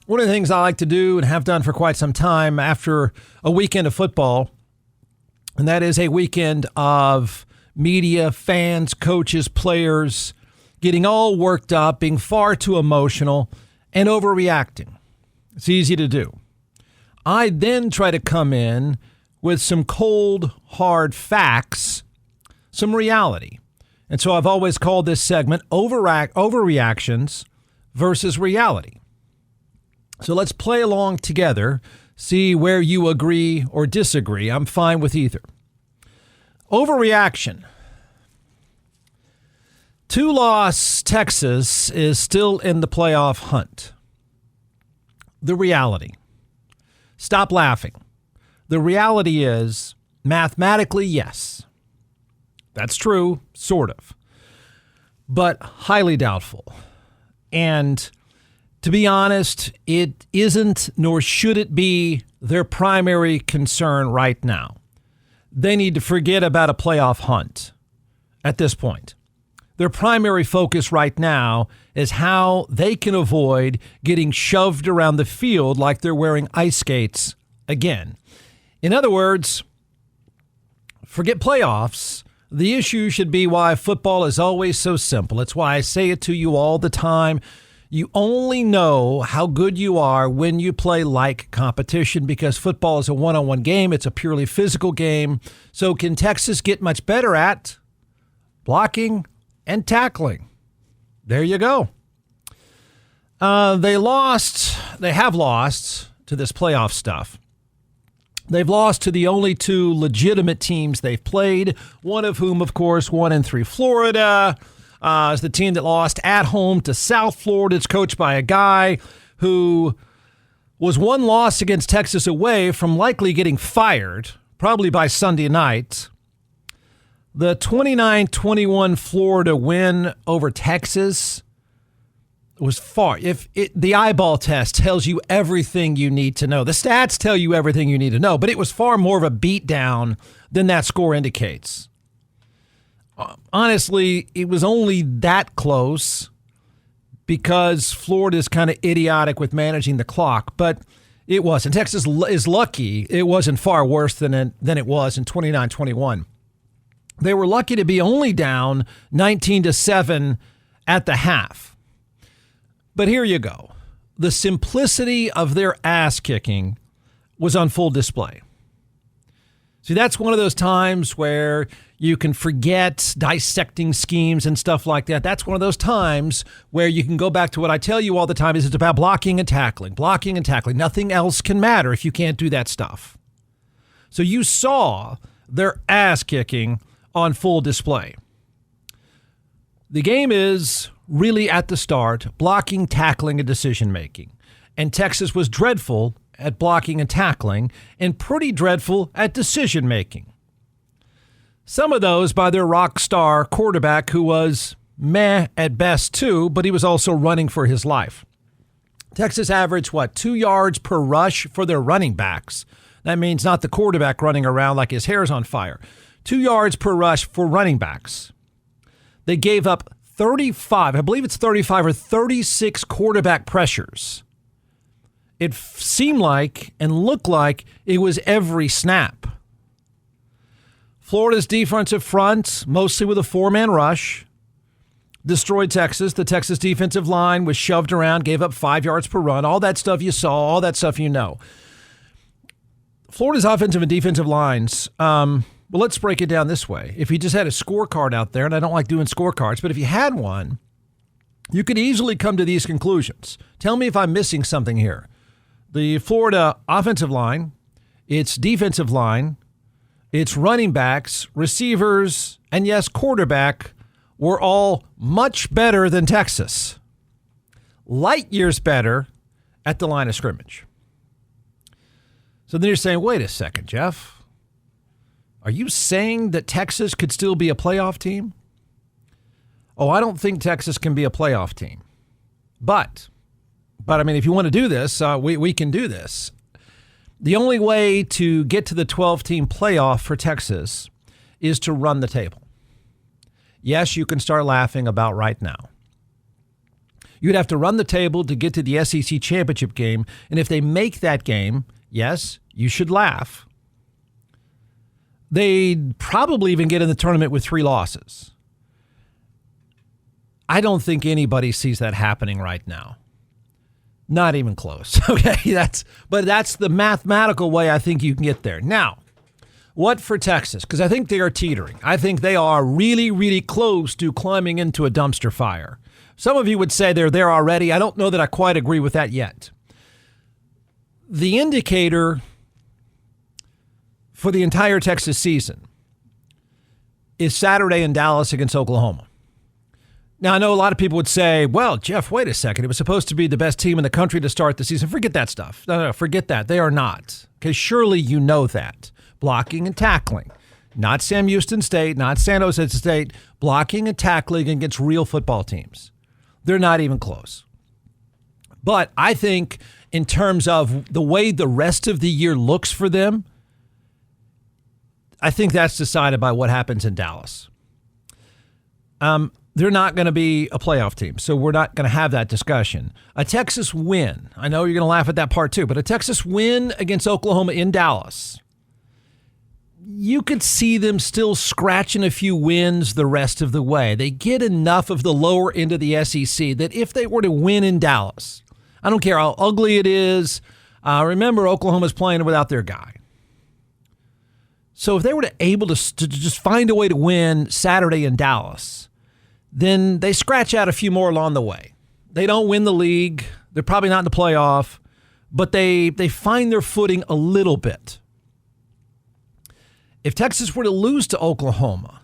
One of the things I like to do and have done for quite some time after a weekend of football, and that is a weekend of media, fans, coaches, players getting all worked up, being far too emotional, and overreacting. It's easy to do. I then try to come in with some cold, hard facts, some reality. And so I've always called this segment Overreactions versus Reality. So let's play along together, see where you agree or disagree. I'm fine with either. Overreaction. 2-loss Texas is still in the playoff hunt. The reality. Stop laughing. The reality is, mathematically, yes. That's true, sort of. But highly doubtful. And to be honest, it isn't nor should it be their primary concern right now. They need to forget about a playoff hunt at this point. Their primary focus right now is how they can avoid getting shoved around the field like they're wearing ice skates again. In other words, forget playoffs. The issue should be why football is always so simple. It's why I say it to you all the time. You only know how good you are when you play like competition, because football is a one-on-one game. It's a purely physical game. So can Texas get much better at blocking and tackling? There you go. They have lost to this playoff stuff. They've lost to the only two legitimate teams they've played, one of whom, of course, 1-3 Florida. Is the team that lost at home to South Florida. It's coached by a guy who was one loss against Texas away from likely getting fired, probably by Sunday night. The 29-21 Florida win over Texas was far. The eyeball test tells you everything you need to know. The stats tell you everything you need to know, but it was far more of a beatdown than that score indicates. Honestly, it was only that close because Florida is kind of idiotic with managing the clock, but it wasn't. Texas is lucky it wasn't far worse than it was in 29-21. They were lucky to be only down 19-7 at the half. But here you go. The simplicity of their ass kicking was on full display. See, that's one of those times where you can forget dissecting schemes and stuff like that. That's one of those times where you can go back to what I tell you all the time is it's about blocking and tackling. Blocking and tackling. Nothing else can matter if you can't do that stuff. So you saw their ass kicking on full display. The game is really at the start, blocking, tackling, and decision making. And Texas was dreadful at blocking and tackling and pretty dreadful at decision making. Some of those by their rock star quarterback who was meh at best too, but he was also running for his life. Texas averaged, 2 yards per rush for their running backs. That means not the quarterback running around like his hair's on fire. 2 yards per rush for running backs. They gave up 35 or 36 quarterback pressures. It seemed like and looked like it was every snap. Florida's defensive front, mostly with a 4-man rush, destroyed Texas. The Texas defensive line was shoved around, gave up 5 yards per run. All that stuff you saw, all that stuff you know. Florida's offensive and defensive lines, well, let's break it down this way. If you just had a scorecard out there, and I don't like doing scorecards, but if you had one, you could easily come to these conclusions. Tell me if I'm missing something here. The Florida offensive line, its defensive line, its running backs, receivers, and yes, quarterback were all much better than Texas. Light years better at the line of scrimmage. So then you're saying, wait a second, Jeff. Are you saying that Texas could still be a playoff team? Oh, I don't think Texas can be a playoff team. But I mean, if you want to do this, we can do this. The only way to get to the 12-team playoff for Texas is to run the table. Yes, you can start laughing about right now. You'd have to run the table to get to the SEC championship game. And if they make that game, yes, you should laugh. They'd probably even get in the tournament with 3 losses. I don't think anybody sees that happening right now. Not even close. Okay, that's the mathematical way I think you can get there. Now, what for Texas? Because I think they are teetering. I think they are really, really close to climbing into a dumpster fire. Some of you would say they're there already. I don't know that I quite agree with that yet. The indicator for the entire Texas season is Saturday in Dallas against Oklahoma. Now, I know a lot of people would say, well, Jeff, wait a second. It was supposed to be the best team in the country to start the season. Forget that stuff. No, forget that. They are not. Because surely you know that. Blocking and tackling. Not Sam Houston State, not San Jose State. Blocking and tackling against real football teams. They're not even close. But I think in terms of the way the rest of the year looks for them, I think that's decided by what happens in Dallas. They're not going to be a playoff team, so we're not going to have that discussion. A Texas win, I know you're going to laugh at that part too, but a Texas win against Oklahoma in Dallas, you could see them still scratching a few wins the rest of the way. They get enough of the lower end of the SEC that if they were to win in Dallas, I don't care how ugly it is, remember Oklahoma's playing without their guy. So if they were able to just find a way to win Saturday in Dallas, then they scratch out a few more along the way. They don't win the league. They're probably not in the playoff, but they find their footing a little bit. If Texas were to lose to Oklahoma,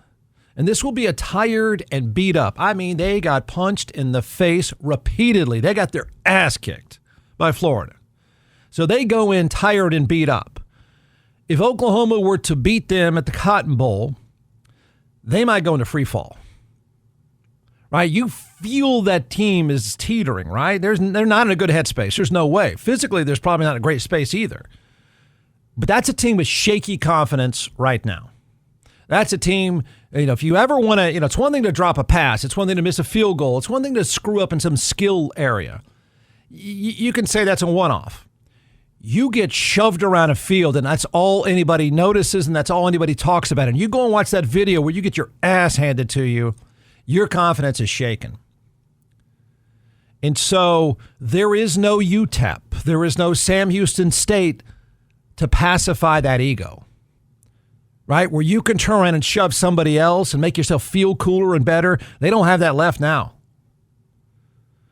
and this will be a tired and beat up, I mean, they got punched in the face repeatedly. They got their ass kicked by Florida. So they go in tired and beat up. If Oklahoma were to beat them at the Cotton Bowl, they might go into free fall. Right? You feel that team is teetering, right? They're not in a good headspace. There's no way. Physically, there's probably not a great space either. But that's a team with shaky confidence right now. That's a team, if you ever want to, it's one thing to drop a pass. It's one thing to miss a field goal. It's one thing to screw up in some skill area. You can say that's a one-off. You get shoved around a field, and that's all anybody notices, and that's all anybody talks about. And you go and watch that video where you get your ass handed to you, your confidence is shaken. And so there is no UTEP. There is no Sam Houston State to pacify that ego, right? Where you can turn around and shove somebody else and make yourself feel cooler and better. They don't have that left now.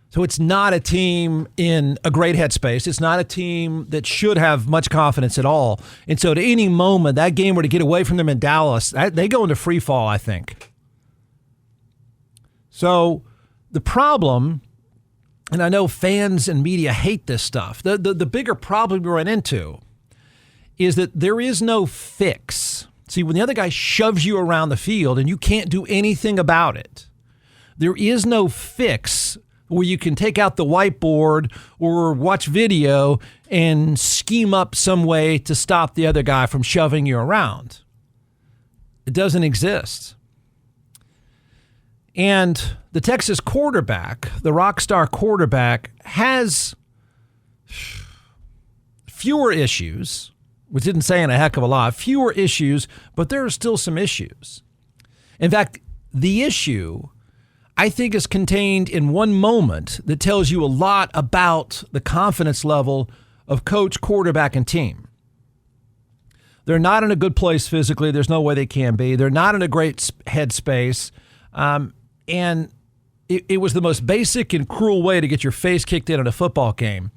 So it's not a team in a great headspace. It's not a team that should have much confidence at all. And so at any moment, that game were to get away from them in Dallas, they go into free fall, I think. So the problem, and I know fans and media hate this stuff, the bigger problem we run into is that there is no fix. See, when the other guy shoves you around the field and you can't do anything about it, there is no fix where you can take out the whiteboard or watch video and scheme up some way to stop the other guy from shoving you around. It doesn't exist. And the Texas quarterback, the rock star quarterback, has fewer issues, which isn't saying a heck of a lot, fewer issues, but there are still some issues. In fact, the issue, I think, is contained in one moment that tells you a lot about the confidence level of coach, quarterback, and team. They're not in a good place physically. There's no way they can be. They're not in a great headspace. And it was the most basic and cruel way to get your face kicked in a football game.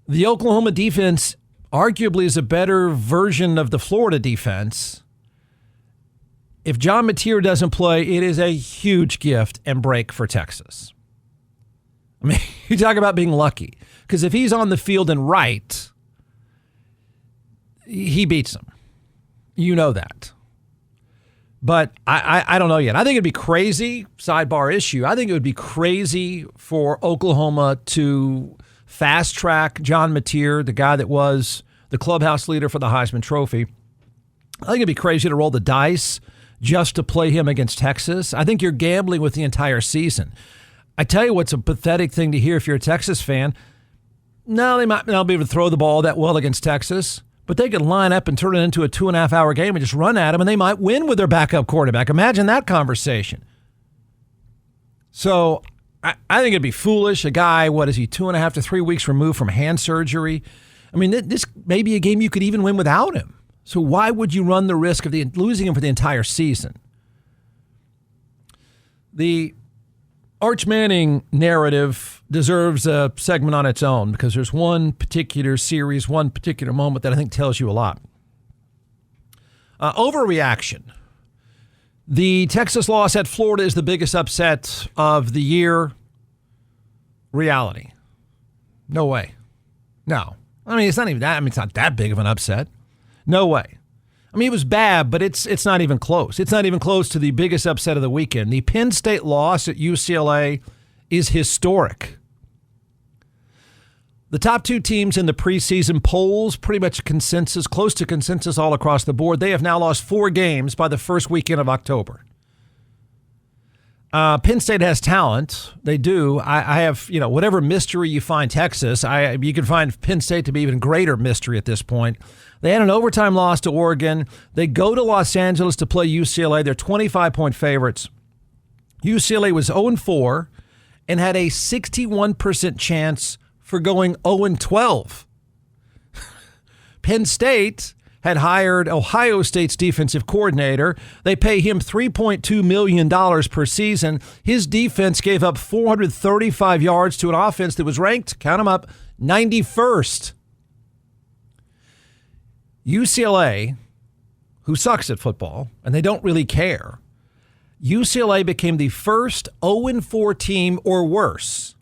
The Oklahoma defense arguably is a better version of the Florida defense. If John Mateer doesn't play, it is a huge gift and break for Texas. I mean, you talk about being lucky. Because if he's on the field and right, he beats them. You know that. But I don't know yet. I think it'd be crazy, sidebar issue, I think it would be crazy for Oklahoma to fast track John Mateer, the guy that was the clubhouse leader for the Heisman Trophy. I think it'd be crazy to roll the dice just to play him against Texas. I think you're gambling with the entire season. I tell you what's a pathetic thing to hear if you're a Texas fan. No, they might not be able to throw the ball that well against Texas, but they could line up and turn it into a 2.5-hour game and just run at them, and they might win with their backup quarterback. Imagine that conversation. So I think it'd be foolish. A guy, 2.5 to 3 weeks removed from hand surgery? I mean, this may be a game you could even win without him. So why would you run the risk of losing him for the entire season? The Arch Manning narrative deserves a segment on its own because there's one particular series, one particular moment that I think tells you a lot. Overreaction. The Texas loss at Florida is the biggest upset of the year. Reality. No way. No. I mean, it's not even that. I mean, it's not that big of an upset. No way. I mean, it was bad, but it's not even close. It's not even close to the biggest upset of the weekend. The Penn State loss at UCLA is historic. The top two teams in the preseason polls, pretty much a consensus, close to consensus all across the board. They have now lost 4 games by the first weekend of October. Penn State has talent. They do. I have, whatever mystery you find Texas, you can find Penn State to be even greater mystery at this point. They had an overtime loss to Oregon. They go to Los Angeles to play UCLA. They're 25-point favorites. UCLA was 0-4 and had a 61% chance for going 0-12. Penn State had hired Ohio State's defensive coordinator. They pay him $3.2 million per season. His defense gave up 435 yards to an offense that was ranked, count them up, 91st. UCLA, who sucks at football, and they don't really care, UCLA became the first 0-4 team or worse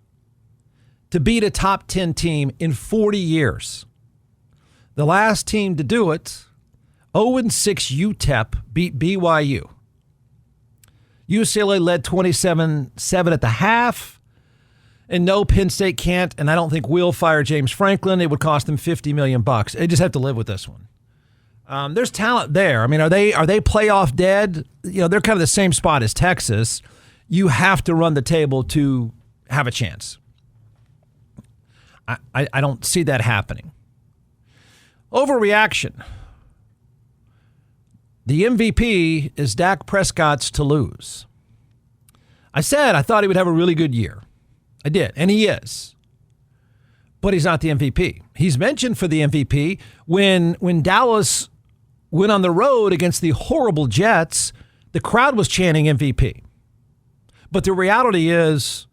to beat a top 10 team in 40 years. The last team to do it, 0-6 UTEP, beat BYU. UCLA led 27-7 at the half. And no, Penn State can't, and I don't think will fire James Franklin. It would cost them $50 million. They just have to live with this one. There's talent there. I mean, are they playoff dead? They're kind of the same spot as Texas. You have to run the table to have a chance. I don't see that happening. Overreaction. The MVP is Dak Prescott's to lose. I said I thought he would have a really good year. I did, and he is. But he's not the MVP. He's mentioned for the MVP when Dallas went on the road against the horrible Jets, the crowd was chanting MVP. But the reality is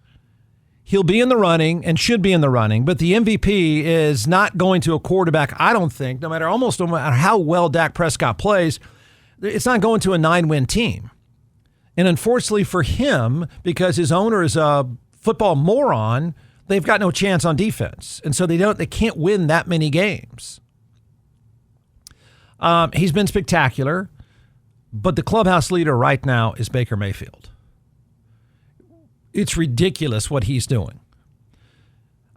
he'll be in the running and should be in the running, but the MVP is not going to a quarterback, I don't think, no matter how well Dak Prescott plays, it's not going to a 9-win team. And unfortunately for him, because his owner is a football moron, they've got no chance on defense. And so they can't win that many games. He's been spectacular, but the clubhouse leader right now is Baker Mayfield. It's ridiculous what he's doing.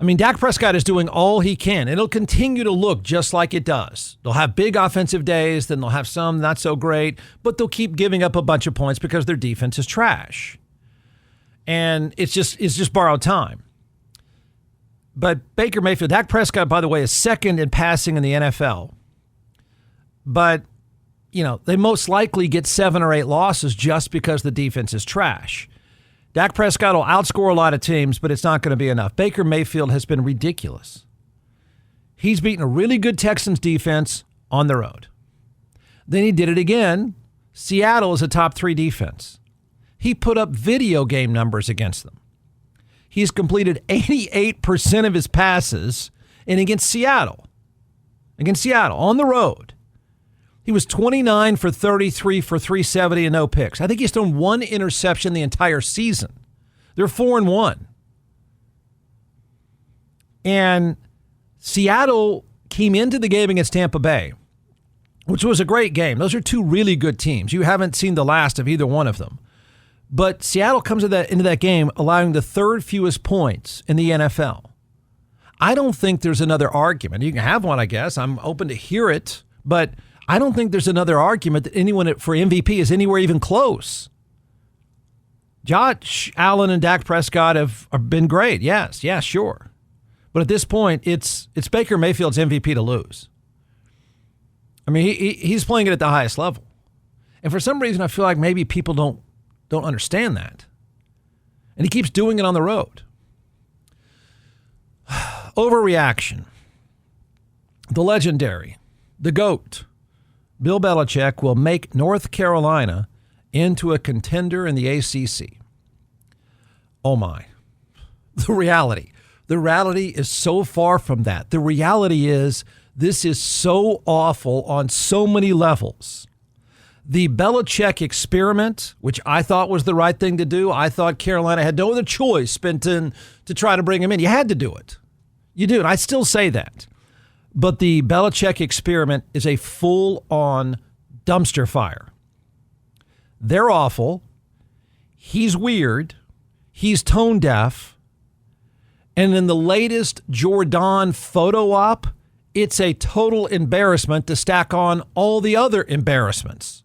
I mean, Dak Prescott is doing all he can. It'll continue to look just like it does. They'll have big offensive days, then they'll have some not so great, but they'll keep giving up a bunch of points because their defense is trash. And it's just borrowed time. But Baker Mayfield, Dak Prescott, by the way, is second in passing in the NFL. But, they most likely get 7 or 8 losses just because the defense is trash. Dak Prescott will outscore a lot of teams, but it's not going to be enough. Baker Mayfield has been ridiculous. He's beaten a really good Texans defense on the road. Then he did it again. Seattle is a top 3 defense. He put up video game numbers against them. He's completed 88% of his passes, and against Seattle, on the road, he was 29 for 33 for 370 and no picks. I think he's thrown 1 interception the entire season. They're 4-1. And Seattle came into the game against Tampa Bay, which was a great game. Those are 2 really good teams. You haven't seen the last of either one of them. But Seattle comes into that game allowing the 3rd fewest points in the NFL. I don't think there's another argument. You can have one, I guess. I'm open to hear it. But I don't think there's another argument that anyone for MVP is anywhere even close. Josh Allen and Dak Prescott have been great. Yes, sure. But at this point, it's Baker Mayfield's MVP to lose. I mean, he's playing it at the highest level. And for some reason, I feel like maybe people don't understand that. And he keeps doing it on the road. Overreaction. The legendary, the GOAT, Bill Belichick will make North Carolina into a contender in the ACC. Oh my. The reality is so far from that. The reality is this is so awful on so many levels. The Belichick experiment, which I thought was the right thing to do, I thought Carolina had no other choice but to try to bring him in. You had to do it. You do, and I still say that. But the Belichick experiment is a full-on dumpster fire. They're awful. He's weird. He's tone deaf. And in the latest Jordan photo op, it's a total embarrassment to stack on all the other embarrassments.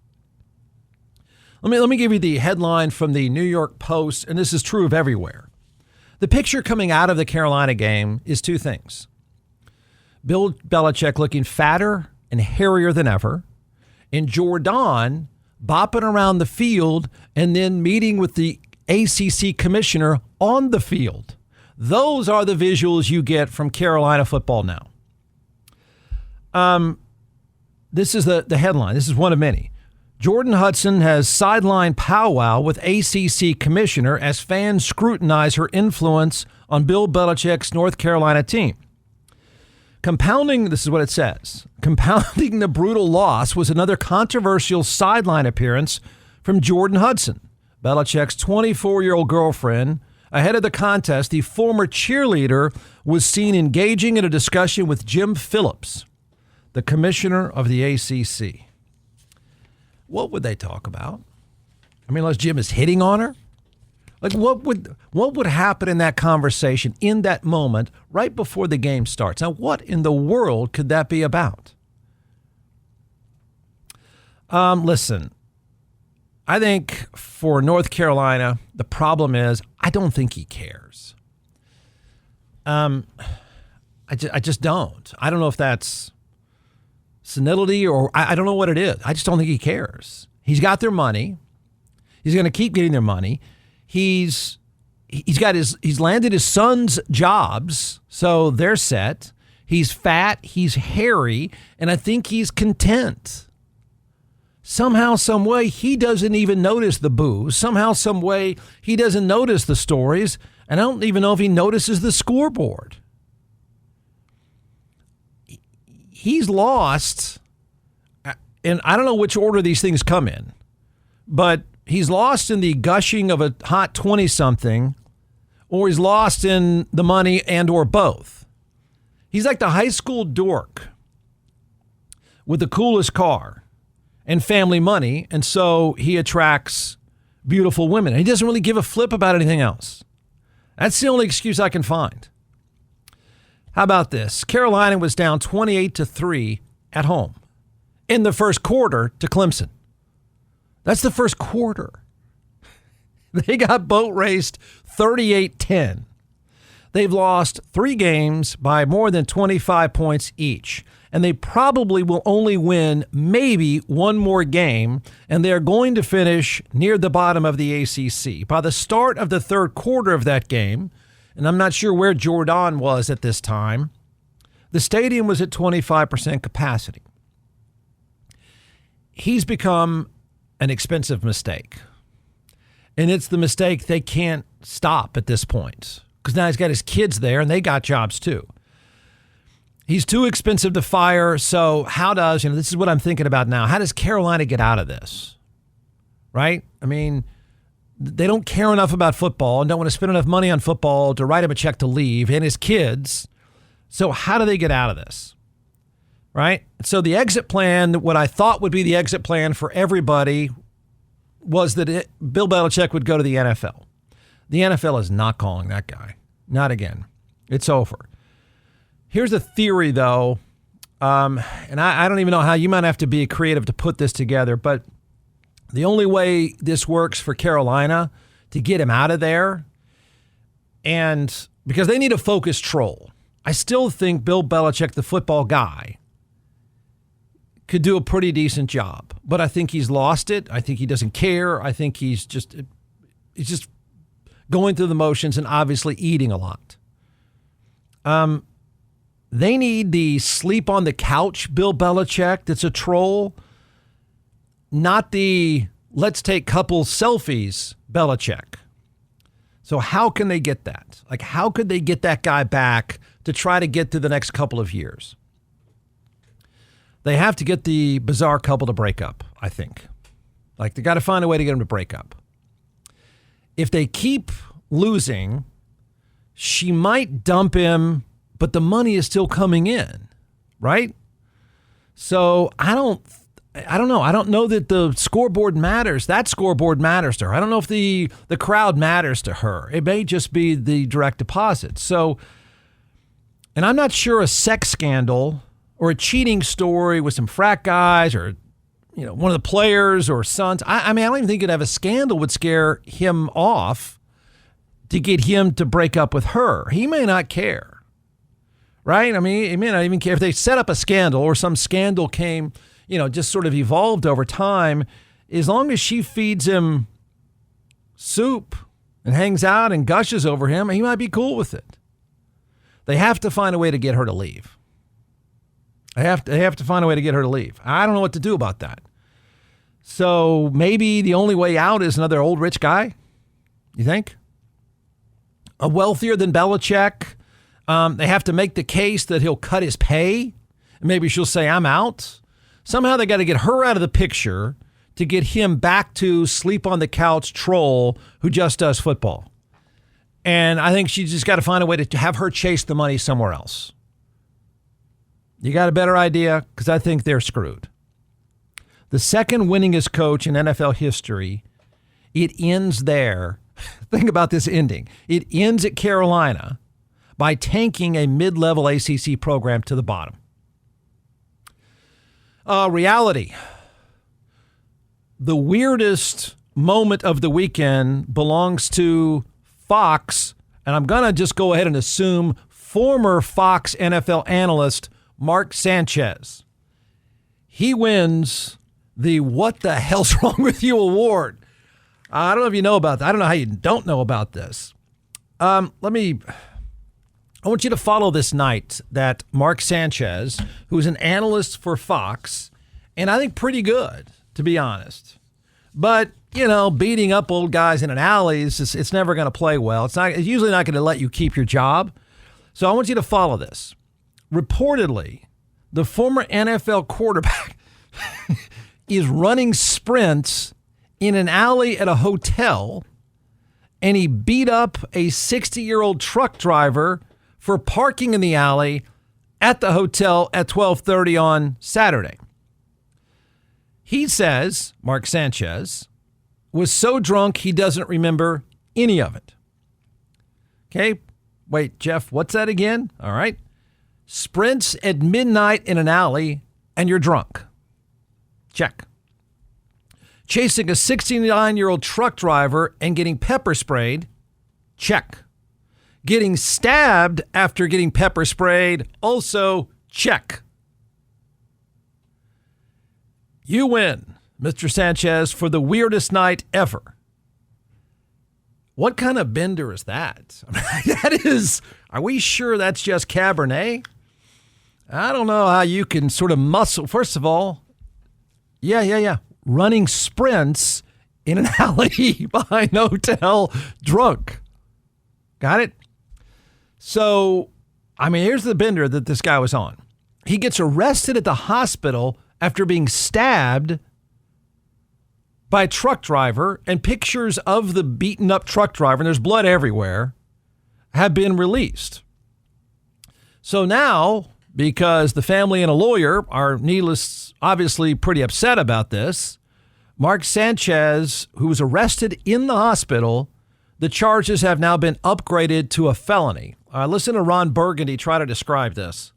Let me give you the headline from the New York Post, and this is true of everywhere. The picture coming out of the Carolina game is two things. Bill Belichick looking fatter and hairier than ever, and Jordan bopping around the field and then meeting with the ACC commissioner on the field. Those are the visuals you get from Carolina football now. This is the headline. This is one of many. Jordan Hudson has sideline powwow with ACC commissioner as fans scrutinize her influence on Bill Belichick's North Carolina team. This is what it says. Compounding the brutal loss was another controversial sideline appearance from Jordan Hudson, Belichick's 24-year-old girlfriend. Ahead of the contest, the former cheerleader was seen engaging in a discussion with Jim Phillips, the commissioner of the ACC. What would they talk about? I mean, unless Jim is hitting on her? Like, what would happen in that conversation, in that moment, right before the game starts? Now, what in the world could that be about? Listen, I think for North Carolina, the problem is I don't think he cares. I just don't. I don't know if that's senility or I don't know what it is. I just don't think he cares. He's got their money. He's going to keep getting their money. He's landed his son's jobs, so they're set. He's fat, he's hairy, and I think he's content. Somehow, some way, he doesn't even notice the booze. Somehow, some way, he doesn't notice the stories, and I don't even know if he notices the scoreboard. He's lost, and I don't know which order these things come in, but he's lost in the gushing of a hot 20-something, or he's lost in the money and or both. He's like the high school dork with the coolest car and family money, and so he attracts beautiful women. And he doesn't really give a flip about anything else. That's the only excuse I can find. How about this? Carolina was down 28-3 at home in the first quarter to Clemson. That's the first quarter. They got boat raced 38-10. They've lost 3 games by more than 25 points each, and they probably will only win maybe one more game, and they're going to finish near the bottom of the ACC. By the start of the third quarter of that game, and I'm not sure where Jordan was at this time, the stadium was at 25% capacity. He's become an expensive mistake. And it's the mistake they can't stop at this point. Because now he's got his kids there and they got jobs too. He's too expensive to fire. So this is what I'm thinking about now. How does Carolina get out of this? Right? I mean, they don't care enough about football and don't want to spend enough money on football to write him a check to leave and his kids. So how do they get out of this? Right? So the exit plan, what I thought would be the exit plan for everybody was that Bill Belichick would go to the NFL. The NFL is not calling that guy. Not again. It's over. Here's a theory, though, and I don't even know how. You might have to be creative to put this together, but the only way this works for Carolina to get him out of there. And because they need a focused troll. I still think Bill Belichick, the football guy, could do a pretty decent job. But I think he's lost it. I think he doesn't care. I think he's just going through the motions and obviously eating a lot. They need the sleep on the couch Bill Belichick that's a troll, not the let's take couple selfies Belichick. So how can they get that? Like, how could they get that guy back to try to get to the next couple of years? They have to get the bizarre couple to break up, I think. Like, they got to find a way to get them to break up. If they keep losing, she might dump him, but the money is still coming in, right? So I don't know. I don't know that the scoreboard matters. That scoreboard matters to her. I don't know if the crowd matters to her. It may just be the direct deposit. So, and I'm not sure a sex scandal or a cheating story with some frat guys or, one of the players or sons. I mean, I don't even think you'd have a scandal would scare him off to get him to break up with her. He may not care, right? I mean, he may not even care if they set up a scandal or some scandal came, just sort of evolved over time. As long as she feeds him soup and hangs out and gushes over him, he might be cool with it. They have to find a way to get her to leave. They have to find a way to get her to leave. I don't know what to do about that. So maybe the only way out is another old rich guy, you think? A wealthier than Belichick. They have to make the case that he'll cut his pay. And maybe she'll say, I'm out. Somehow they got to get her out of the picture to get him back to sleep on the couch troll who just does football. And I think she just got to find a way to have her chase the money somewhere else. You got a better idea? Because I think they're screwed. The second winningest coach in NFL history, it ends there. Think about this ending. It ends at Carolina by tanking a mid-level ACC program to the bottom. Reality. The weirdest moment of the weekend belongs to Fox, and I'm going to just go ahead and assume former Fox NFL analyst Mark Sanchez. He wins the What the Hell's Wrong With You award. I don't know if you know about that. I don't know how you don't know about this. I want you to follow this night that Mark Sanchez, who is an analyst for Fox, and I think pretty good, to be honest. But, beating up old guys in an alley, it's never going to play well. It's usually not going to let you keep your job. So I want you to follow this. Reportedly, the former NFL quarterback is running sprints in an alley at a hotel, and he beat up a 60-year-old truck driver for parking in the alley at the hotel at 12:30 on Saturday. He says, Mark Sanchez, was so drunk he doesn't remember any of it. Okay, wait, Jeff, what's that again? All right. Sprints at midnight in an alley and you're drunk. Check. Chasing a 69-year-old truck driver and getting pepper sprayed. Check. Getting stabbed after getting pepper sprayed. Also, check. You win, Mr. Sanchez, for the weirdest night ever. What kind of bender is that? Are we sure that's just Cabernet? I don't know how you can sort of muscle. First of all, yeah. Running sprints in an alley behind a hotel drunk. Got it? So, here's the bender that this guy was on. He gets arrested at the hospital after being stabbed by a truck driver, and pictures of the beaten up truck driver, and there's blood everywhere, have been released. So now, because the family and a lawyer are obviously pretty upset about this, Mark Sanchez, who was arrested in the hospital, the charges have now been upgraded to a felony. Listen to Ron Burgundy try to describe this.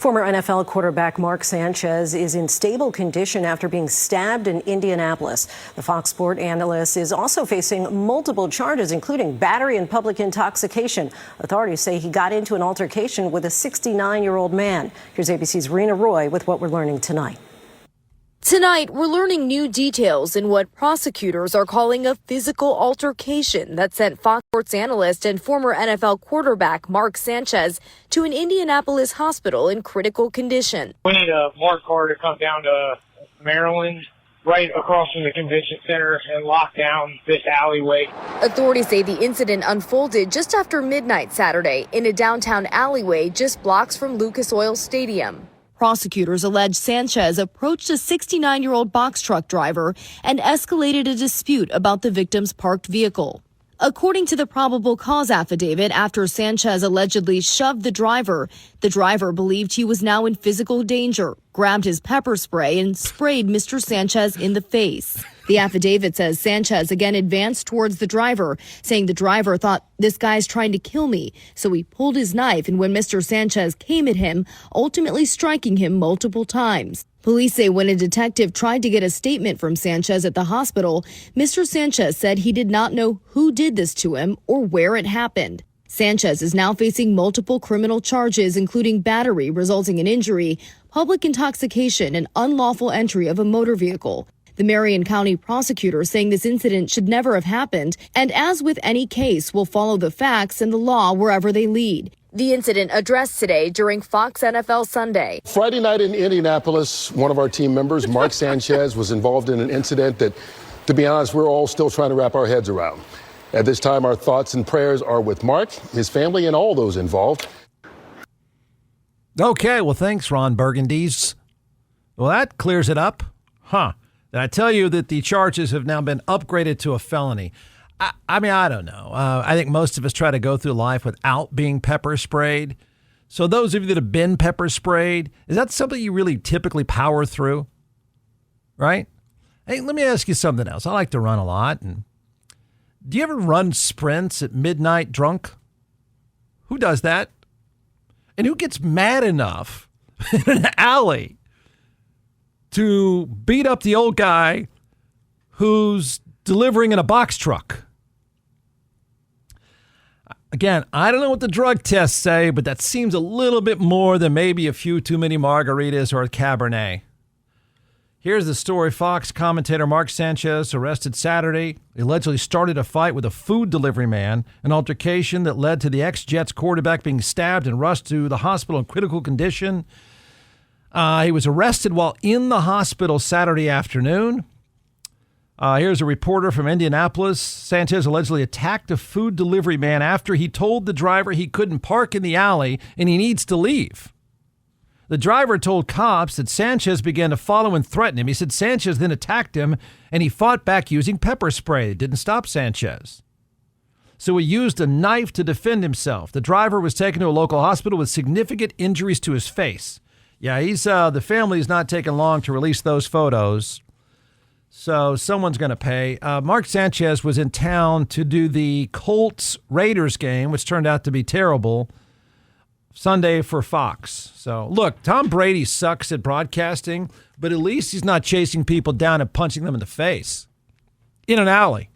Former NFL quarterback Mark Sanchez is in stable condition after being stabbed in Indianapolis. The Fox Sports analyst is also facing multiple charges, including battery and public intoxication. Authorities say he got into an altercation with a 69-year-old man. Here's ABC's Rena Roy with what we're learning tonight. Tonight, we're learning new details in what prosecutors are calling a physical altercation that sent Fox Sports analyst and former NFL quarterback Mark Sanchez to an Indianapolis hospital in critical condition. We need a marked car to come down to Maryland, right across from the convention center, and lock down this alleyway. Authorities say the incident unfolded just after midnight Saturday in a downtown alleyway just blocks from Lucas Oil Stadium. Prosecutors allege Sanchez approached a 69-year-old box truck driver and escalated a dispute about the victim's parked vehicle. According to the probable cause affidavit, after Sanchez allegedly shoved the driver believed he was now in physical danger, grabbed his pepper spray, and sprayed Mr. Sanchez in the face. The affidavit says Sanchez again advanced towards the driver, saying the driver thought, "This guy's trying to kill me." So he pulled his knife, and when Mr. Sanchez came at him, ultimately striking him multiple times. Police say when a detective tried to get a statement from Sanchez at the hospital, Mr. Sanchez said he did not know who did this to him or where it happened. Sanchez is now facing multiple criminal charges, including battery resulting in injury, public intoxication, and unlawful entry of a motor vehicle. The Marion County prosecutor saying this incident should never have happened, and as with any case, will follow the facts and the law wherever they lead. The incident addressed today during Fox NFL Sunday. Friday night in Indianapolis, one of our team members, Mark Sanchez, was involved in an incident that, to be honest, we're all still trying to wrap our heads around. At this time, our thoughts and prayers are with Mark, his family, and all those involved. Okay, well, thanks, Ron Burgundies. Well, that clears it up. Did I tell you that the charges have now been upgraded to a felony? I mean, I don't know. I think most of us try to go through life without being pepper sprayed. So those of you that have been pepper sprayed, is that something you really typically power through? Right? Hey, let me ask you something else. I like to run a lot. And do you ever run sprints at midnight drunk? Who does that? And who gets mad enough in an alley to beat up the old guy who's delivering in a box truck? Again, I don't know what the drug tests say, but that seems a little bit more than maybe a few too many margaritas or a Cabernet. Here's the story. Fox commentator Mark Sanchez arrested Saturday. He allegedly started a fight with a food delivery man, an altercation that led to the ex-Jets quarterback being stabbed and rushed to the hospital in critical condition. He was arrested while in the hospital Saturday afternoon. Here's a reporter from Indianapolis. Sanchez allegedly attacked a food delivery man after he told the driver he couldn't park in the alley and he needs to leave. The driver told cops that Sanchez began to follow and threaten him. He said Sanchez then attacked him and he fought back using pepper spray. It didn't stop Sanchez. So he used a knife to defend himself. The driver was taken to a local hospital with significant injuries to his face. Yeah, the family's not taking long to release those photos. So someone's going to pay. Mark Sanchez was in town to do the Colts-Raiders game, which turned out to be terrible, Sunday for Fox. So, look, Tom Brady sucks at broadcasting, but at least he's not chasing people down and punching them in the face in an alley.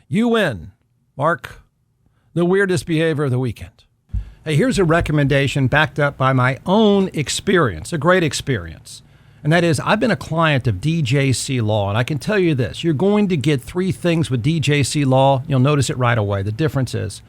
You win, Mark. The weirdest behavior of the weekend. Hey, here's a recommendation backed up by my own experience, a great experience. And that is, I've been a client of DJC Law, and I can tell you this. You're going to get three things with DJC Law. You'll notice it right away. The difference is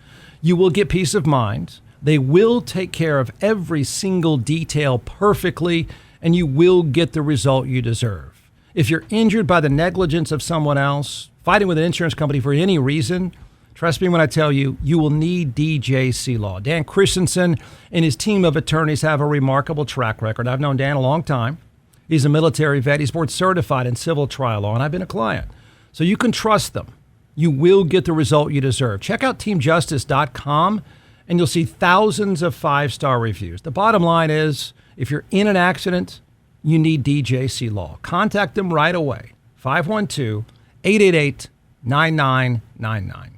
you will get peace of mind. They will take care of every single detail perfectly, and you will get the result you deserve. If you're injured by the negligence of someone else, fighting with an insurance company for any reason, trust me when I tell you, you will need DJC Law. Dan Christensen and his team of attorneys have a remarkable track record. I've known Dan a long time. He's a military vet. He's board certified in civil trial law, and I've been a client. So you can trust them. You will get the result you deserve. Check out teamjustice.com, and you'll see thousands of five-star reviews. The bottom line is, if you're in an accident, you need DJC Law. Contact them right away. 512-888-9999.